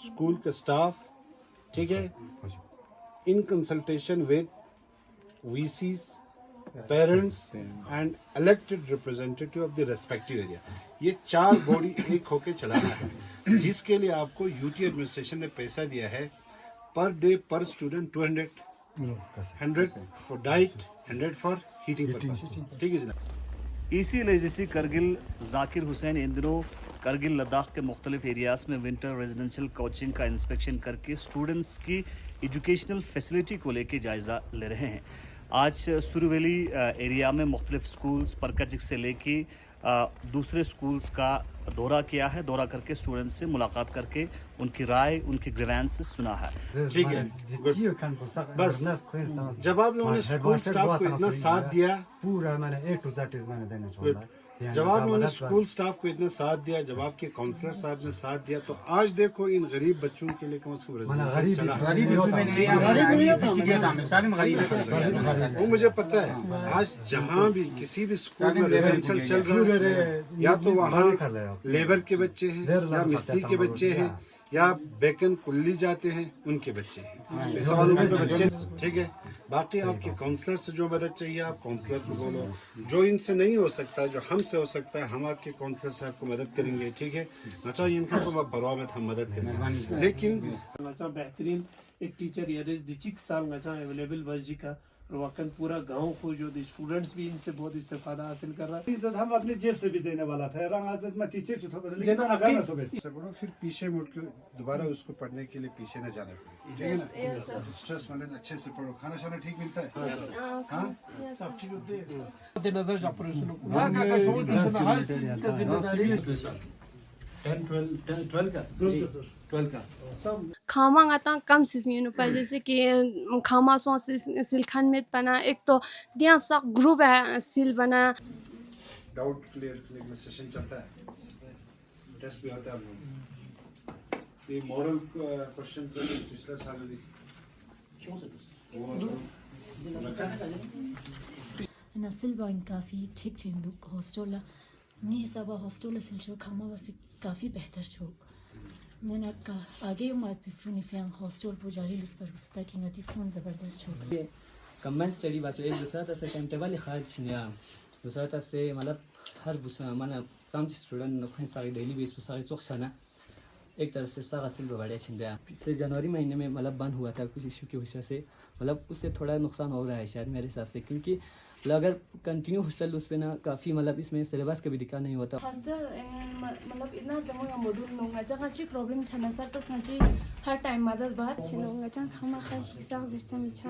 School का staff, ठीक है, in consultation with VCs, parents and elected representative of the respective area, ये 4 body एक होके चलाना है, जिसके लिए आपको यूटी एडमिनिस्ट्रेशन ने पैसा दिया है पर डे पर student 200, 100 for diet, 100 for heating purpose, ठीक है जनाब। ईसी लेजेसी करगिल जाकिर हुसैन इन दिनों करगिल लद्दाख के मुख्तलिफ एरियाज़ में विंटर रेजिडेंशियल कोचिंग का इंस्पेक्शन करके स्टूडेंट्स की एजुकेशनल फैसिलिटी को लेकर जायज़ा ले रहे हैं। आज सुरुवेली एरिया में मुख्तलिफ स्कूल्स परकचिक से लेके दूसरे स्कूल्स का दौरा किया है। दौरा करके स्टूडेंट्स से मुलाकात करके उनकी राय, उनके ग्रीवेंसेस सुना है। ठीक है, बस जब आप लोगों ने स्कूल स्टाफ को इतना साथ दिया, पूरा मैंने A to Z मैंने देना छोड़ा। जब आप लोगों ने स्कूल स्टाफ को इतना साथ दिया, जब आपके काउंसलर साहब ने साथ दिया, तो आज देखो इन गरीब बच्चों के लिए कम से कम वो मुझे पता है। आज जहाँ भी किसी भी स्कूल में रेजिडेंशियल चल रहा है, या तो वहाँ लेबर के बच्चे हैं, या मिस्त्री के बच्चे हैं, या बेकन कुल्ली जाते हैं उनके बच्चे हैं, ऐसा वालों में तो बच्चे, ठीक है। बाकी आपके काउंसलर से जो मदद चाहिए आप काउंसलर को बोलो, जो इनसे नहीं हो सकता, जो हमसे हो सकता है, हम आपके काउंसलर साहब को मदद करेंगे, ठीक है। अच्छा इनका तो परवाह में हम मदद करेंगे, लेकिन बेहतरीन एक टीचर ये दिचिक साल अवेलेबल बजी का वकन पूरा गांव को जो स्टूडेंट्स भी इनसे बहुत इस्तेफादा हासिल कर रहा है। इज्जत हम अपने जेब से भी देने वाला था, टीचर फिर पीछे मुड़ के दोबारा उसको पढ़ने के लिए पीछे न जाना पड़े, ठीक है ना। स्ट्रेस वाले अच्छे से पढ़ो, खाना शाना ठीक मिलता है, हाँ सब ठीक होते हैं। नजर ऑपरेशन हर चीज का जिम्मेदारी 12 का खामा गाता कम सीजन पर, जैसे कि खामा सो सिलखन में बना, एक तो दिया सा ग्रुप है सिल बना। डाउट क्लियर करने में सेशन चलता है, टेस्ट भी होता है आप लोग। ये मॉडल क्वेश्चन का पिछला साल में नस्ल बाइन काफ़ी ठीक चेंदू हॉस्टल नहीं सब हॉस्टल सिलचो खामा वसी काफ़ी बेहतर छो नना का आगे मार पिफ्रू निफियांग हॉस्टल पुजारी लुस पर सुता कि नती फोन ज़बरदस्त छो ये कम्बाइन स्टडी बात एक दूसरा तरफ से टाइम टेबल खाज छिया, दूसरा तरफ से मतलब हर माना सम स्टूडेंट नखन सारी डेली बेस पर सारी चौक छना एक तरफ से सारा सिल बढ़े छिंदा। पिछले जनवरी महीने में मतलब बंद हुआ था कुछ इशू की वजह से, मतलब उससे थोड़ा नुकसान हो रहा है शायद मेरे हिसाब से, क्योंकि अगर कंटिन्यू हॉस्टल उस पे ना काफ़ी मतलब इसमें सिलेबस का भी दिक्कत नहीं होता। हॉस्टल मतलब इतना दमो मॉड्यूल नोंगा जगह ची प्रॉब्लम छना सर तस नची हर टाइम मदद बात छनोंगा जन खामा खाश साग जिरचा मिछा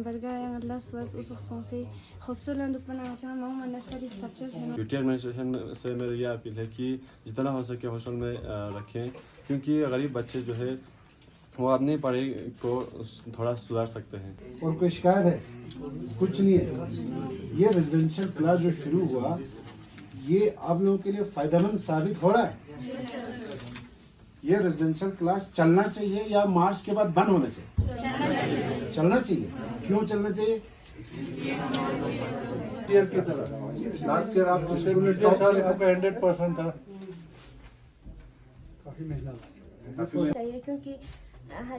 बरगा लस बस उस से हॉस्टल न दुपना चा नो मन सारी स्ट्रक्चर छनो। यूटी एडमिनिस्ट्रेशन से मेरी ये अपील है कि जितना हो सके हॉस्टल में रखें, क्योंकि गरीब बच्चे जो है वो अपनी पढ़ाई को थोड़ा सुधार सकते हैं। और कोई शिकायत है? कुछ नहीं है। ये रेजिडेंशियल क्लास जो शुरू हुआ ये आप लोगों के लिए फायदेमंद साबित हो रहा है। ये रेजिडेंशियल क्लास चलना चाहिए या मार्च के बाद बंद होना चाहिए? चलना चाहिए। क्यों चलना चाहिए? लास्ट ईयर आप 100% था, काफी मेहनत चाहिए, क्योंकि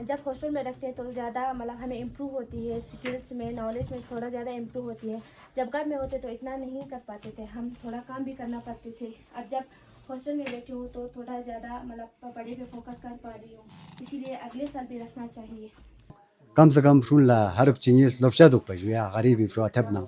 जब हॉस्टल में रखते हैं तो ज़्यादा मतलब हमें इम्प्रूव होती है, स्किल्स में नॉलेज में थोड़ा ज़्यादा इम्प्रूव होती है। जब घर में होते तो इतना नहीं कर पाते थे, हम थोड़ा काम भी करना पड़ते थे। अब जब हॉस्टल में बैठी हूँ तो थोड़ा ज़्यादा मतलब पढ़ाई पे फोकस कर पा रही हूँ, इसीलिए अगले साल भी रखना चाहिए। कम से कम फ्रून ला हरब चीनीस लबशा दुख पजुया गरीबी फ्रू अथबना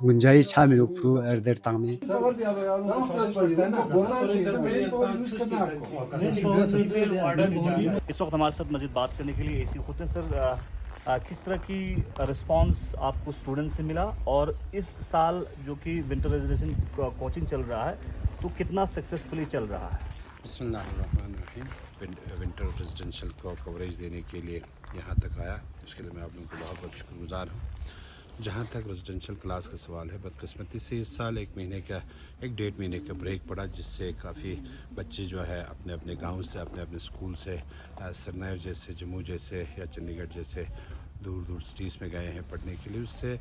गुंजाइश शामिल फ्रू अर्दर तामी। इस वक्त हमारे साथ मज़ीद बात करने के लिए एसी खुद हैं। सर, किस तरह की रिस्पांस आपको स्टूडेंट से मिला, और इस साल जो कि विंटर रेजिडेंशियल कोचिंग चल रहा है तो कितना सक्सेसफुली चल रहा है? बिस्मिल्लाहिर्रहमानिर्रहीम। विंटर रेजिडेंशियल को कवरेज देने के लिए यहाँ तक आया, उसके लिए मैं आप लोगों को बहुत बहुत शुक्रगुजार हूँ। जहाँ तक रेजिडेंशियल क्लास का सवाल है, बदकिस्मती से इस साल 1.5 महीने का ब्रेक पड़ा, जिससे काफ़ी बच्चे जो है अपने अपने गांव से, अपने अपने स्कूल से, श्रीनगर जैसे, जम्मू जैसे या चंडीगढ़ जैसे दूर दूर सिटीज़ में गए हैं पढ़ने के लिए, उससे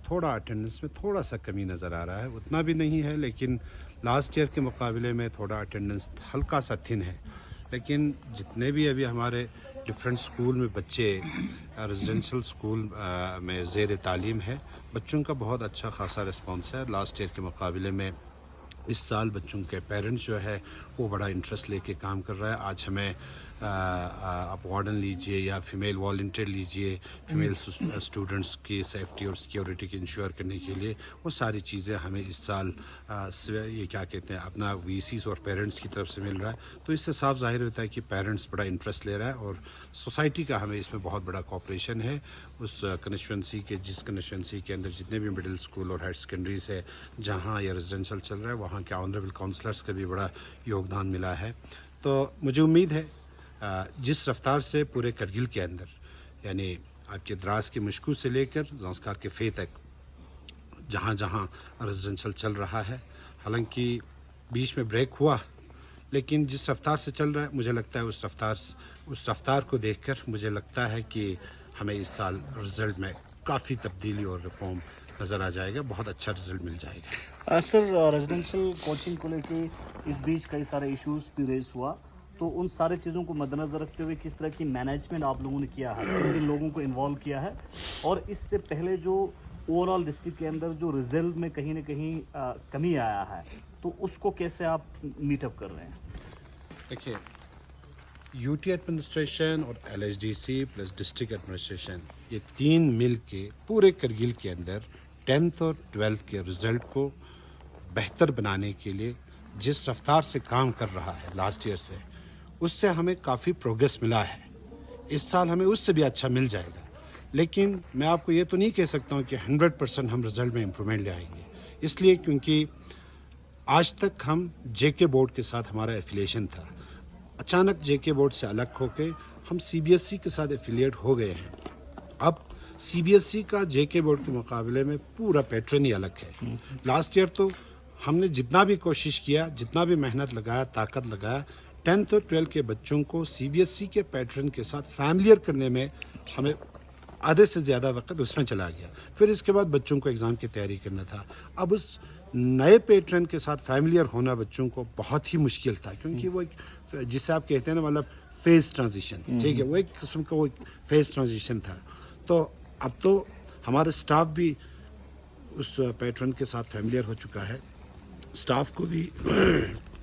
थोड़ा अटेंडेंस में थोड़ा सा कमी नज़र आ रहा है। उतना भी नहीं है, लेकिन लास्ट ईयर के मुकाबले में थोड़ा अटेंडेंस हल्का सा थिन है। लेकिन जितने भी अभी हमारे डिफरेंट स्कूल में बच्चे रेजिडेंशियल स्कूल में ज़ेर तालीम है, बच्चों का बहुत अच्छा खासा रिस्पॉन्स है। लास्ट ईयर के मुकाबले में इस साल बच्चों के पेरेंट्स जो है वो बड़ा इंटरेस्ट लेके काम कर रहा है। आज हमें आप वार्डन लीजिए या फीमेल वॉल्टियर लीजिए, फीमेल स्टूडेंट्स की सेफ्टी और सिक्योरिटी की इंश्योर करने के लिए वो सारी चीज़ें हमें इस साल ये क्या कहते हैं अपना वीसीस और पेरेंट्स की तरफ से मिल रहा है। तो इससे साफ जाहिर होता है कि पेरेंट्स बड़ा इंटरेस्ट ले रहा है और सोसाइटी का हमें इसमें बहुत बड़ा कोऑपरेशन है। उस कंस्टिट्यूंसी के जिस कंस्टिट्यूंसी के अंदर जितने भी मिडिल स्कूल और हायर सेकेंडरीज है जहाँ ये रेजिडेंशियल चल रहा है, वहाँ के ऑनरेबल काउंसलर्स का भी बड़ा योगदान मिला है। तो मुझे उम्मीद है जिस रफ्तार से पूरे करगिल के अंदर, यानी आपके द्रास के मुश्कू से लेकर ज़ांस्कार के फ़े तक जहाँ जहाँ रेजिडेंशियल चल रहा है, हालांकि बीच में ब्रेक हुआ, लेकिन जिस रफ्तार से चल रहा है मुझे लगता है उस रफ्तार को देखकर मुझे लगता है कि हमें इस साल रिज़ल्ट में काफ़ी तब्दीली और रिफॉर्म नज़र आ जाएगा, बहुत अच्छा रिज़ल्ट मिल जाएगा। सर, रेजिडेंशियल कोचिंग को लेके इस बीच कई सारे इश्यूज भी रेज हुआ, तो उन सारे चीज़ों को मद्देनज़र रखते हुए किस तरह की मैनेजमेंट आप लोगों ने किया है, किन लोगों को इन्वॉल्व किया है, और इससे पहले जो ओवरऑल डिस्ट्रिक्ट के अंदर जो रिजल्ट में कहीं ना कहीं कमी आया है, तो उसको कैसे आप मीटअप कर रहे हैं? देखिए, यूटी एडमिनिस्ट्रेशन और एलएचडीसी प्लस डिस्ट्रिक्ट एडमिनिस्ट्रेशन, ये तीन मिल के पूरे करगिल के अंदर 10th और 12th के रिज़ल्ट को बेहतर बनाने के लिए जिस रफ्तार से काम कर रहा है लास्ट ईयर से, उससे हमें काफ़ी प्रोग्रेस मिला है। इस साल हमें उससे भी अच्छा मिल जाएगा, लेकिन मैं आपको ये तो नहीं कह सकता हूँ कि 100% हम रिज़ल्ट में इम्प्रूवमेंट ले आएंगे, इसलिए क्योंकि आज तक हम जेके बोर्ड के साथ हमारा एफिलिएशन था। अचानक जेके बोर्ड से अलग होके हम सीबीएसई के साथ एफिलिएट हो गए हैं। अब सीबीएसई का जेके बोर्ड के मुकाबले में पूरा पैटर्न ही अलग है। लास्ट ईयर तो हमने जितना भी कोशिश किया, जितना भी मेहनत लगाया, ताकत लगाया, 10th और 12th के बच्चों को सीबीएसई के पैटर्न के साथ फैमिलियर करने में हमें आधे से ज़्यादा वक्त उसमें चला गया। फिर इसके बाद बच्चों को एग्ज़ाम की तैयारी करना था। अब उस नए पैटर्न के साथ फैमिलियर होना बच्चों को बहुत ही मुश्किल था, क्योंकि वो एक जिसे आप कहते हैं ना, मतलब फेज़ ट्रांजिशन, ठीक है, वो एक किस्म का वो एक फेज़ ट्रांजिशन था। तो अब तो हमारा स्टाफ भी उस पैटर्न के साथ फैमिलियर हो चुका है, स्टाफ को भी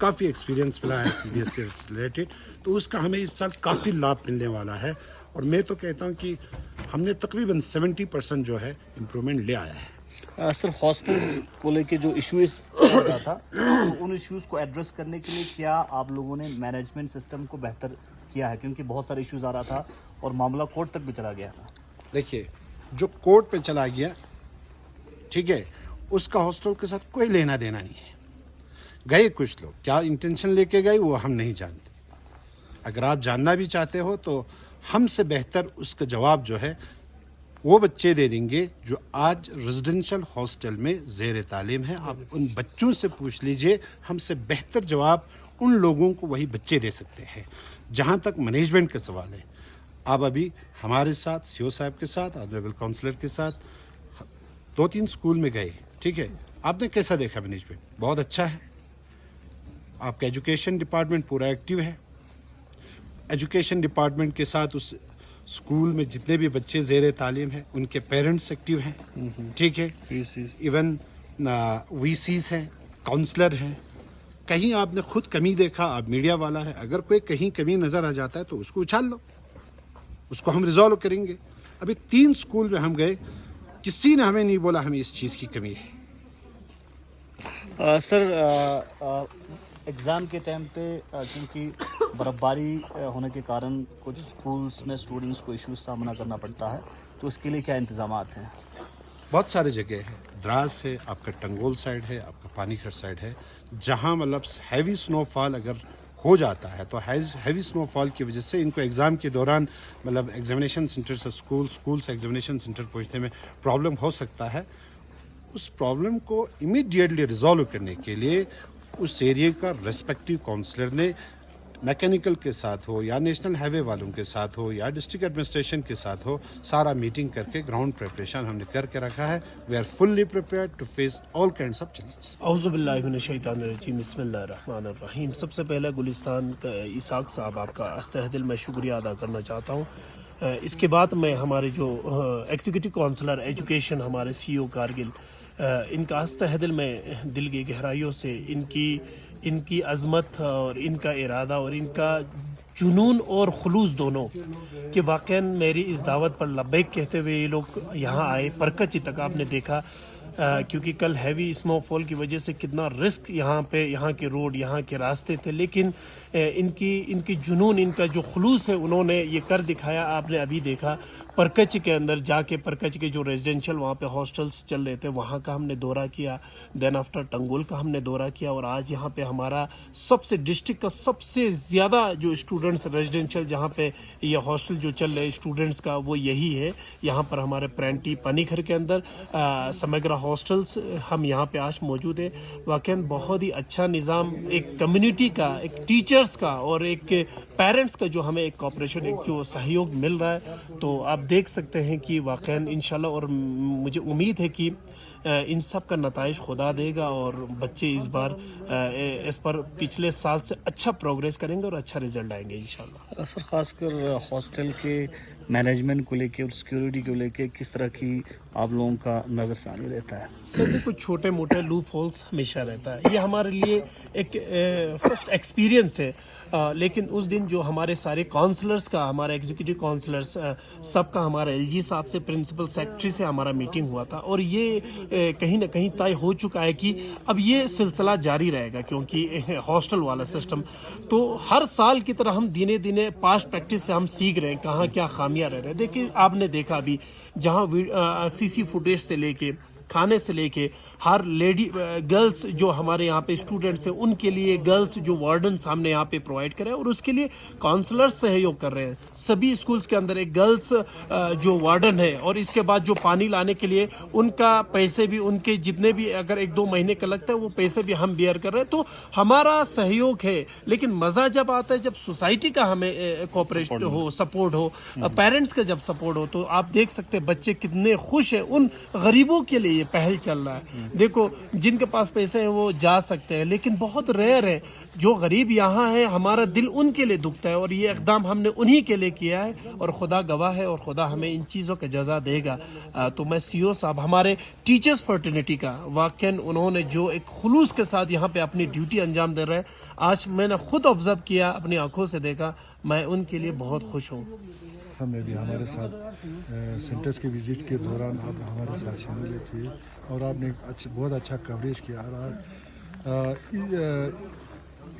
काफ़ी एक्सपीरियंस मिला है सीबीएसई से रिलेटेड, तो उसका हमें इस साल काफ़ी लाभ मिलने वाला है। और मैं तो कहता हूँ कि हमने तकरीबन 70% जो है इम्प्रूवमेंट ले आया है। सर, हॉस्टल्स को लेके जो इश्यूज चल रहा था, तो उन इश्यूज को एड्रेस करने के लिए क्या आप लोगों ने मैनेजमेंट सिस्टम को बेहतर किया है? क्योंकि बहुत सारे इश्यूज आ रहा था और मामला कोर्ट तक भी चला गया था। देखिए, जो कोर्ट पे चला गया, ठीक है, उसका हॉस्टल के साथ कोई लेना देना नहीं है। गए कुछ लोग, क्या इंटेंशन लेके गए वो हम नहीं जानते। अगर आप जानना भी चाहते हो तो हमसे बेहतर उसका जवाब जो है वो बच्चे दे देंगे जो आज रेजिडेंशियल हॉस्टल में ज़ेर तालीम है। आप उन बच्चों से पूछ लीजिए, हमसे बेहतर जवाब उन लोगों को वही बच्चे दे सकते हैं। जहाँ तक मैनेजमेंट का सवाल है, आप अभी हमारे साथ सीओ साहब के साथ, ऑनरेबल काउंसलर के साथ 2-3 स्कूल में गए, ठीक है, आपने कैसा देखा मैनेजमेंट? बहुत अच्छा है। आपका एजुकेशन डिपार्टमेंट पूरा एक्टिव है। एजुकेशन डिपार्टमेंट के साथ उस स्कूल में जितने भी बच्चे ज़ेर तालीम हैं उनके पेरेंट्स एक्टिव हैं, ठीक है, इवन वीसीज हैं, काउंसलर हैं। कहीं आपने खुद कमी देखा, आप मीडिया वाला है, अगर कोई कहीं कमी नज़र आ जाता है तो उसको उछाल लो, उसको हम रिजॉल्व करेंगे। अभी 3 स्कूल में हम गए, किसी ने हमें नहीं बोला हमें इस चीज़ की कमी है। सर, एग्ज़ाम के टाइम पे क्योंकि बर्फ़बारी होने के कारण कुछ स्कूल्स में स्टूडेंट्स को इश्यूज सामना करना पड़ता है, तो उसके लिए क्या इंतज़ामात हैं? बहुत सारे जगह है, द्रास है, आपका टंगोल साइड है, आपका पानीखर साइड है, जहाँ मतलब हैवी स्नोफॉल अगर हो जाता है तो हैवी स्नोफॉल की वजह से इनको एग्ज़ाम के दौरान मतलब एग्जामिनेशन सेंटर से स्कूल से एग्जामिनेशन सेंटर पहुँचने में प्रॉब्लम हो सकता है। उस प्रॉब्लम को इमीडिएटली रिजॉल्व करने के लिए उस एरिया का रेस्पेक्टिव काउंसलर ने मैकेनिकल के साथ हो या नेशनल हाईवे वालों के साथ हो या डिस्ट्रिक्ट एडमिनिस्ट्रेशन के साथ हो, सारा मीटिंग करके ग्राउंड प्रिपरेशन हमने करके रखा है। We are fully prepared to face all kinds of challenges. औज़ु बिल्लाहि मिनश शैतानिर रजीम, बिस्मिल्लाहिर रहमानिर रहीम। सबसे पहले गुलिस्तान का इसाक साहब आपका अस्तहदिल मैं शुक्रिया अदा करना चाहता हूँ। इसके बाद मैं हमारे जो एग्जीक्यूटिव काउंसलर एजुकेशन हमारे CEO कारगिल, इनका अस्तहदिल में दिल की गहराइयों से इनकी अज़मत और इनका इरादा और इनका जुनून और खुलूस दोनों कि वाक़ई मेरी इस दावत पर लब्बैक कहते हुए ये लोग यहाँ आए। परकची तक आपने देखा, क्योंकि कल हैवी स्नोफॉल की वजह से कितना रिस्क यहाँ के रोड, यहाँ के रास्ते थे, लेकिन इनकी जुनून, इनका जो खुलूस है, उन्होंने ये कर दिखाया। आपने अभी देखा परकच के अंदर जाके, परकच के जो रेजिडेंशियल वहाँ पे हॉस्टल्स चल रहे थे, वहाँ का हमने दौरा किया। देन आफ्टर टंगोल का हमने दौरा किया, और आज यहाँ पे हमारा सबसे डिस्ट्रिक्ट का सबसे ज़्यादा जो स्टूडेंट्स रेजिडेंशियल जहाँ पे ये हॉस्टल जो चल रहे स्टूडेंट्स का, वो यही है। यहाँ पर हमारे प्रेंटी पानीखर के अंदर समग्र हॉस्टल्स हम यहाँ पे आज मौजूद है। वाकई बहुत ही अच्छा निज़ाम, एक कम्युनिटी का, एक टीचर्स का और एक पेरेंट्स का जो हमें एक कॉपरेशन, एक जो सहयोग मिल रहा है, तो आप देख सकते हैं कि वाकई इंशाल्लाह, और मुझे उम्मीद है कि इन सब का नताइज खुदा देगा और बच्चे इस बार इस पर पिछले साल से अच्छा प्रोग्रेस करेंगे और अच्छा रिजल्ट आएंगे इंशाल्लाह। सर, खासकर हॉस्टल के मैनेजमेंट को लेके और सिक्योरिटी को लेके किस तरह की आप लोगों का नज़रसानी रहता है? सर देखो, छोटे मोटे लूप होल्स हमेशा रहता है, ये हमारे लिए एक फर्स्ट एक्सपीरियंस है। लेकिन उस दिन जो हमारे सारे काउंसलर्स का, हमारे एग्जीक्यूटिव काउंसलर्स सबका, हमारा LG साहब से, प्रिंसिपल सेक्रेटरी से हमारा मीटिंग हुआ था, और ये कहीं ना कहीं तय हो चुका है कि अब ये सिलसिला जारी रहेगा, क्योंकि हॉस्टल वाला सिस्टम तो हर साल की तरह हम दिने दिने पास्ट प्रैक्टिस से हम सीख रहे हैं कहाँ क्या खामियां रह रहे हैं। देखिए, आपने देखा अभी जहाँ CC फुटेज से लेके, खाने से लेके, हर लेडी गर्ल्स जो हमारे यहाँ पे स्टूडेंट्स हैं, उनके लिए गर्ल्स जो वार्डन्स हमने यहाँ पे प्रोवाइड करे, और उसके लिए काउंसलर्स सहयोग कर रहे हैं। सभी स्कूल्स के अंदर एक गर्ल्स जो वार्डन है, और इसके बाद जो पानी लाने के लिए उनका पैसे भी, उनके जितने भी अगर 1-2 महीने का लगता है, वो पैसे भी हम बेयर कर रहे हैं। तो हमारा सहयोग है, लेकिन मज़ा जब आता है जब सोसाइटी का हमें कोऑपरेशन हो, सपोर्ट हो, पेरेंट्स का जब सपोर्ट हो, तो आप देख सकते हैं बच्चे कितने खुश हैं। उन गरीबों के लिए पहल चल रहा है। देखो, जिनके पास पैसे हैं वो जा सकते हैं, लेकिन बहुत रेयर है जो गरीब यहाँ है। हमारा दिल उनके लिए दुखता है, और ये इकदाम हमने उन्हीं के लिए किया है, और खुदा गवाह है, और खुदा हमें इन चीज़ों का जज़ा देगा। तो मैं CEO साहब, हमारे टीचर्स फर्टर्निटी का, वाकई उन्होंने जो एक खुलूस के साथ यहाँ पे अपनी ड्यूटी अंजाम दे रहे हैं, आज मैंने खुद ऑब्जर्व किया, अपनी आंखों से देखा, मैं उनके लिए बहुत खुश हूँ। में भी हमारे साथ सेंटर्स के विजिट के दौरान आप हमारे साथ शामिल थे, और आपने बहुत अच्छा कवरेज किया। और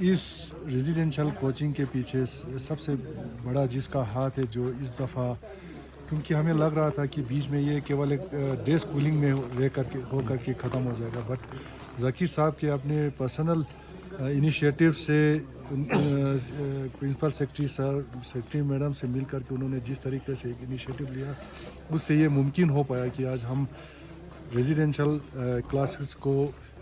इस रेजिडेंशियल कोचिंग के पीछे सबसे बड़ा जिसका हाथ है, जो इस दफ़ा, क्योंकि हमें लग रहा था कि बीच में ये केवल एक डे स्कूलिंग में होकर के ख़त्म हो जाएगा, बट ज़की साहब के अपने पर्सनल इनिशिएटिव से, प्रिंसिपल सेक्रेटरी मैडम से मिल करके उन्होंने जिस तरीके से एक इनिशिएटिव लिया, उससे ये मुमकिन हो पाया कि आज हम रेजिडेंशियल क्लासेस को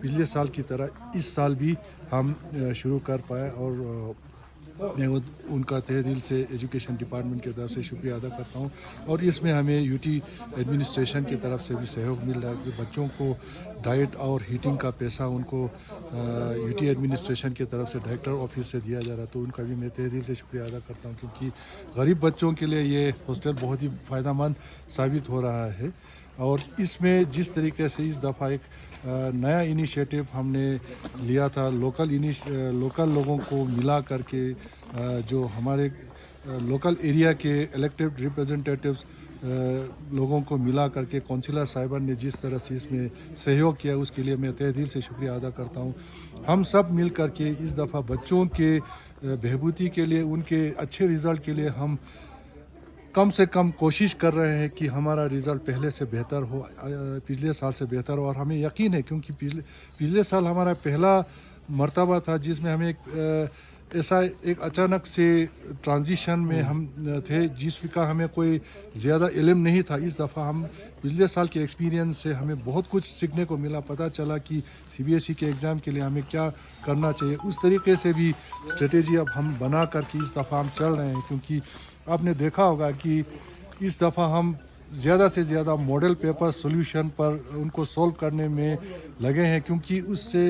पिछले साल की तरह इस साल भी हम शुरू कर पाए। और मैं उनका तहे दिल से एजुकेशन डिपार्टमेंट की तरफ से शुक्रिया अदा करता हूँ। और इसमें हमें UT एडमिनिस्ट्रेशन की तरफ से भी सहयोग मिल रहा है कि बच्चों को डाइट और हीटिंग का पैसा उनको UT एडमिनिस्ट्रेशन की तरफ से डायरेक्टर ऑफिस से दिया जा रहा है, तो उनका भी मैं तहे दिल से शुक्रिया अदा करता हूँ, क्योंकि गरीब बच्चों के लिए ये हॉस्टल बहुत ही फ़ायदेमंद साबित हो रहा है। और इसमें जिस तरीके से इस दफ़ा एक नया इनिशिएटिव हमने लिया था, लोकल लोगों को मिला करके, जो हमारे लोकल एरिया के इलेक्टेड रिप्रेजेंटेटिव्स लोगों को मिला करके काउंसिलर साहिबान ने जिस तरह से इसमें सहयोग किया, उसके लिए मैं तहे दिल से शुक्रिया अदा करता हूँ। हम सब मिल करके इस दफ़ा बच्चों के बहबूदी के लिए, उनके अच्छे रिज़ल्ट के लिए हम कम से कम कोशिश कर रहे हैं कि हमारा रिज़ल्ट पहले से बेहतर हो, पिछले साल से बेहतर हो। और हमें यकीन है, क्योंकि पिछले साल हमारा पहला मर्तबा था जिसमें हमें ऐसा एक अचानक से ट्रांजिशन में हम थे, जिसका हमें कोई ज़्यादा इल्म नहीं था। इस दफ़ा हम पिछले साल के एक्सपीरियंस से हमें बहुत कुछ सीखने को मिला, पता चला कि CBSE के एग्ज़ाम के लिए हमें क्या करना चाहिए। उस तरीके से भी स्ट्रेटेजी अब हम बना करके इस दफ़ा हम चल रहे हैं, क्योंकि आपने देखा होगा कि इस दफ़ा हम ज़्यादा से ज़्यादा मॉडल पेपर सॉल्यूशन पर उनको सॉल्व करने में लगे हैं, क्योंकि उससे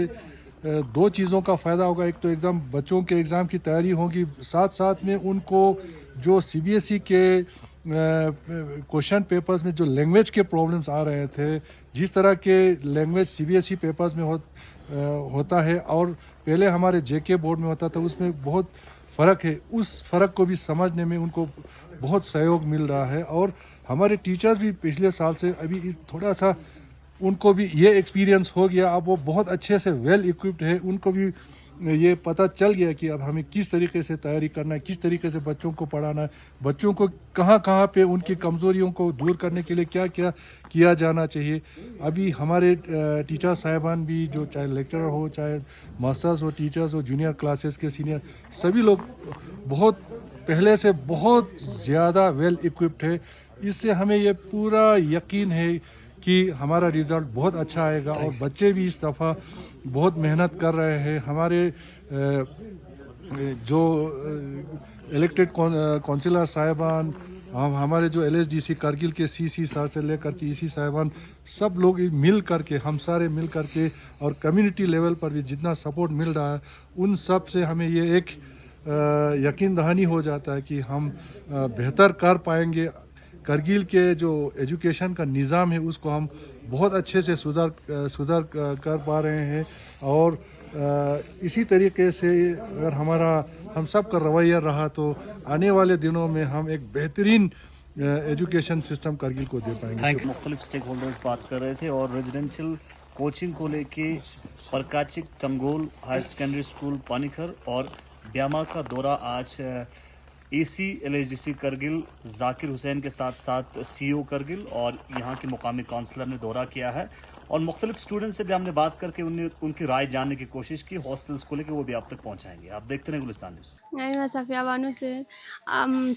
दो चीज़ों का फ़ायदा होगा। एक तो एग्ज़ाम, बच्चों के एग्ज़ाम की तैयारी होगी, साथ साथ में उनको जो CBSE के क्वेश्चन पेपर्स में जो लैंग्वेज के प्रॉब्लम्स आ रहे थे, जिस तरह के लैंग्वेज CBSE पेपर्स में होता है और पहले हमारे JK बोर्ड में होता था, उसमें बहुत फ़र्क है। उस फ़र्क को भी समझने में उनको बहुत सहयोग मिल रहा है। और हमारे टीचर्स भी पिछले साल से अभी थोड़ा सा उनको भी ये एक्सपीरियंस हो गया, अब वो बहुत अच्छे से वेल इक्विप्ड है। उनको भी ये पता चल गया कि अब हमें किस तरीके से तैयारी करना है, किस तरीके से बच्चों को पढ़ाना है, बच्चों को कहाँ कहाँ पे उनकी कमज़ोरियों को दूर करने के लिए क्या क्या किया जाना चाहिए। अभी हमारे टीचर साहिबान भी, जो चाहे लेक्चरर हो, चाहे मास्टर्स हो, टीचर्स हो, जूनियर क्लासेस के सीनियर, सभी लोग बहुत पहले से बहुत ज़्यादा वेल इक्विप्ड है। इससे हमें ये पूरा यकीन है कि हमारा रिज़ल्ट बहुत अच्छा आएगा। और बच्चे भी इस दफ़ा बहुत मेहनत कर रहे हैं। हमारे जो इलेक्टेड काउंसिलर साहिबान, हमारे जो LSDC करगिल के CC सर से लेकर के EC साहिबान, सब लोग मिल करके, हम सारे मिल करके, और कम्युनिटी लेवल पर भी जितना सपोर्ट मिल रहा है, उन सब से हमें ये एक यकीन दहानी हो जाता है कि हम बेहतर कर पाएंगे। करगिल के जो एजुकेशन का निज़ाम है उसको हम बहुत अच्छे से सुधार कर पा रहे हैं। और इसी तरीके से अगर हम सब का रवैया रहा तो आने वाले दिनों में हम एक बेहतरीन एजुकेशन सिस्टम करगिल को दे पाएंगे। Thank you. मुख्तलिफ स्टेक होल्डर्स बात कर रहे थे और रेजिडेंशियल कोचिंग को लेके परकाचिक टंगोल हायर सेकेंडरी स्कूल पानीखर और ब्यामा का दौरा आज AC LSDC करगिल जाकिर हुसैन के साथ साथ CEO करगिल और यहाँ के मुकामी काउंसलर ने दौरा किया है। और मुख्तलिफ स्टूडेंट से भी हमने बात करके उनकी राय जानने की कोशिश की हॉस्टल्स को लेकर, वो भी आप तक पहुँचाएंगे। आप देखते रहे गुलिस्तान न्यूज़। मैं सफिया बानो से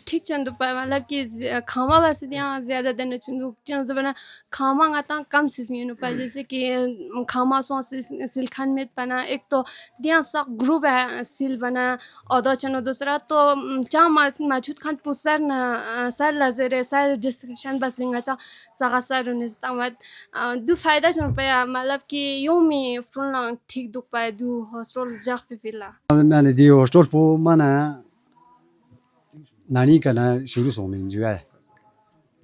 ठीक चंद पर मतलब कि खामा बस यहाँ ज़्यादा दिन चंदू चंद बना खामा गाता कम सीजन पर, जैसे कि खामा सो सिलखन में बना एक तो दिया सा ग्रुप है सिल बना और चनो दूसरा तो चा माचुत खान पुसर न सर लजरे सर डिस्कशन बस लिंगा चा सगा सर उन्हें दो फायदा रुपया मतलब कि यूं में फ्रोना ठीक दुख पाए दो हॉस्टल जाफ फिला मैंने दी हॉस्टल पो माना नानी का ना शुरू सो में जो है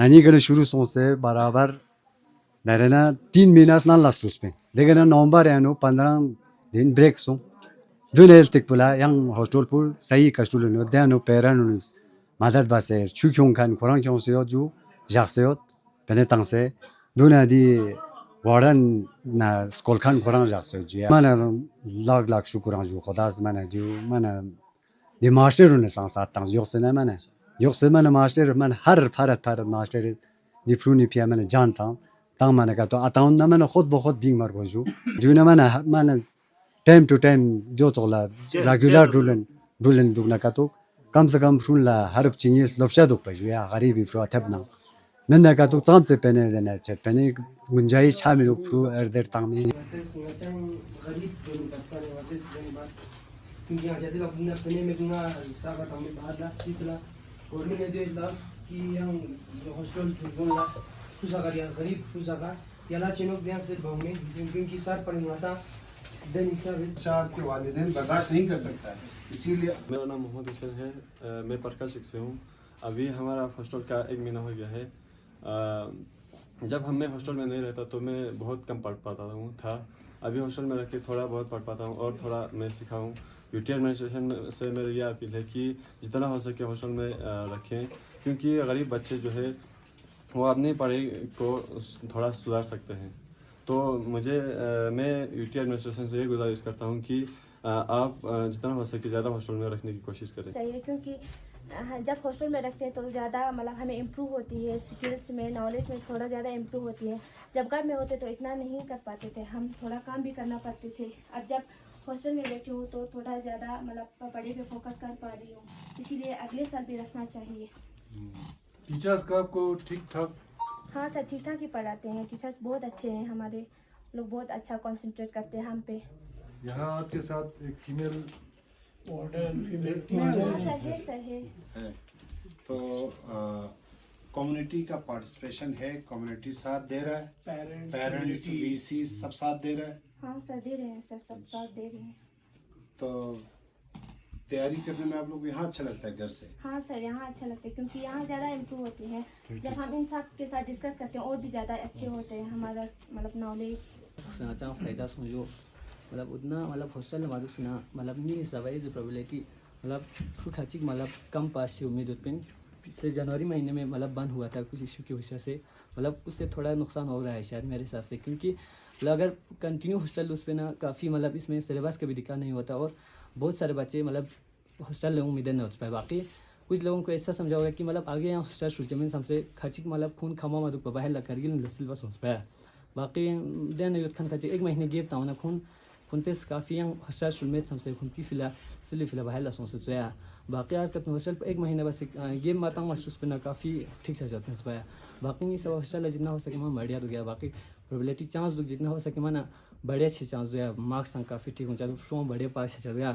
नानी का शुरू सो से बराबर दरना 3 महीना ना लास्ट उस पे देखा ना नवंबर है नो 15 दिन ब्रेक सो जो ने तक पुला यंग हॉस्टल पो सही का स्टूडेंट नो देनो पेरेंट्स मदद बसे चुक्यों खान कुरान क्यों से जो जासे हो पहले तंग से दोना दी वार्डन ना स्कूल खान कुरान जासे जो माना लाख लाख शुक्रान जो खुदा से माना जो माना दि मास्टर ने सांसात तंग yok se mana master man har फारत मास्टर दि फ्रूनी पिया मैंने जानता हूँ तंग मैंने कहा तो आता हूँ ना मैंने खुद बहुत बिंग मार गोजू जो ना मैंने टाइम टू टाइम जो तो ला रेगुलर डुलन दुगना का तो कम से कम फ्रून ला हर चीज़ लफ्ज़ दुख पे जो या गरीबी फ्रू अथबना मैंने कहा तो काम से पहने देना चाहिए पहने गुंजाइश शामिल फ्रू अर्धर तंग में क्योंकि यहाँ जाते लोग अपने में दूँगा सागा हमें बाहर ला इतना गवर्नमेंट ने जो ला कि यहाँ हॉस्टल चुन ला खुशाका यहाँ गरीब खुशाका याला चिनोक यहाँ से भावने क्योंकि सार पढ़ने वाला दिन चार के वालिदैन बर्दाश्त नहीं कर सकता है, इसीलिए मेरा नाम मोहम्मद हुसैन है। मैं परकाशिक से हूँ। अभी हमारा हॉस्टल का 1 महीना हो गया है। जब हम मैं हॉस्टल में नहीं रहता तो मैं बहुत कम पढ़ पाता था। अभी हॉस्टल में रह के थोड़ा बहुत पढ़ पाता हूँ और थोड़ा मैं सीखा हूँ। UT एडमिनिस्ट्रेशन से मेरी यह अपील है कि जितना हो सके हॉस्टल में रखें, क्योंकि गरीब बच्चे जो है वो अपनी पढ़ाई को थोड़ा सुधार सकते हैं। तो मैं UT एडमिनिस्ट्रेशन से ये गुजारिश करता हूँ कि आप जितना हो सके ज़्यादा हॉस्टल में रखने की कोशिश करें चाहिए, क्योंकि जब हॉस्टल में रखते हैं तो ज़्यादा मतलब हमें इम्प्रूव होती है, स्किल्स में नॉलेज में थोड़ा ज़्यादा इम्प्रूव होती है। जब घर में होते तो इतना नहीं कर पाते थे, हम थोड़ा काम भी करना पड़ते थे। अब जब हॉस्टल में बैठी हूँ तो थोड़ा ज़्यादा मतलब पढ़ाई पे फोकस कर पा रही हूँ, इसीलिए अगले साल भी रखना चाहिए। टीचर्स का आपको ठीक ठाक हाँ सर, ठीक ठाक ही पढ़ाते हैं, टीचर्स बहुत अच्छे हैं हमारे लोग, बहुत अच्छा कंसंट्रेट करते हैं हम पे। यहाँ आपके साथ एक फीमेल वार्डन फीमेल हाँ टीचर सर है, सर है। है। तो कम्युनिटी का पार्टिसिपेशन है, कम्युनिटी साथ दे रहा है, पेरेंट्स वीसी सब साथ दे रहा है। हाँ सर दे रहे हैं सर, सब साथ दे रहे हैं। तो तैयारी करने में आप लोग को यहाँ अच्छा लगता है घर से? हाँ सर, यहाँ अच्छा लगता है क्योंकि यहाँ ज़्यादा इम्प्रूव होती है। जब हम इन सब के साथ डिस्कस करते हैं और भी ज़्यादा अच्छे होते हैं हमारा मतलब नॉलेज। फायदा सुन लो मतलब उतना मतलब हॉस्टल में मादुस ना मतलब नहीं सवाई जो प्रोबेबिलिटी मतलब खाचिक मतलब कम पास से उम्मीद उत्पन्न पिछले जनवरी महीने में मतलब बंद हुआ था कुछ इशू की वजह से, मतलब उससे थोड़ा नुकसान हो रहा है शायद मेरे हिसाब से, क्योंकि मतलब अगर कंटिन्यू हॉस्टल उस पर ना काफ़ी मतलब इसमें सिलेबस का भी दिक्कत नहीं होता और बहुत सारे बच्चे मतलब हॉस्टल लोगों उम्मीदें नहीं हो पाए। बाकी कुछ लोगों को ऐसा समझा होगा कि मतलब आगे यहाँ हॉस्टल शुरू जमीन हमसे खाचिक मतलब खून खामा मधुक बाहर लग कर सिलेबस हो पाया। बाकी देन युद्ध खान खाचिक एक महीने गेप था खून खुनतेस काफ़ी यहाँ हॉस्टल शुरू में हमसे खुनती फिला सिले फिला बाहर लसों से जोया। बाकी यार कत हॉस्टल पर एक महीने बस गेम माता मास्टर्स पे ना काफ़ी ठीक से जाते हैं पाया। बाकी नहीं सब हॉस्टल जितना हो सके मैं बढ़िया हो गया। बाकी प्रोबेबिलिटी चांस जितना हो सके मैं ना बड़े अच्छे चांस जो है मार्क्स काफ़ी ठीक हो जाए तो बढ़िया पास चल गया।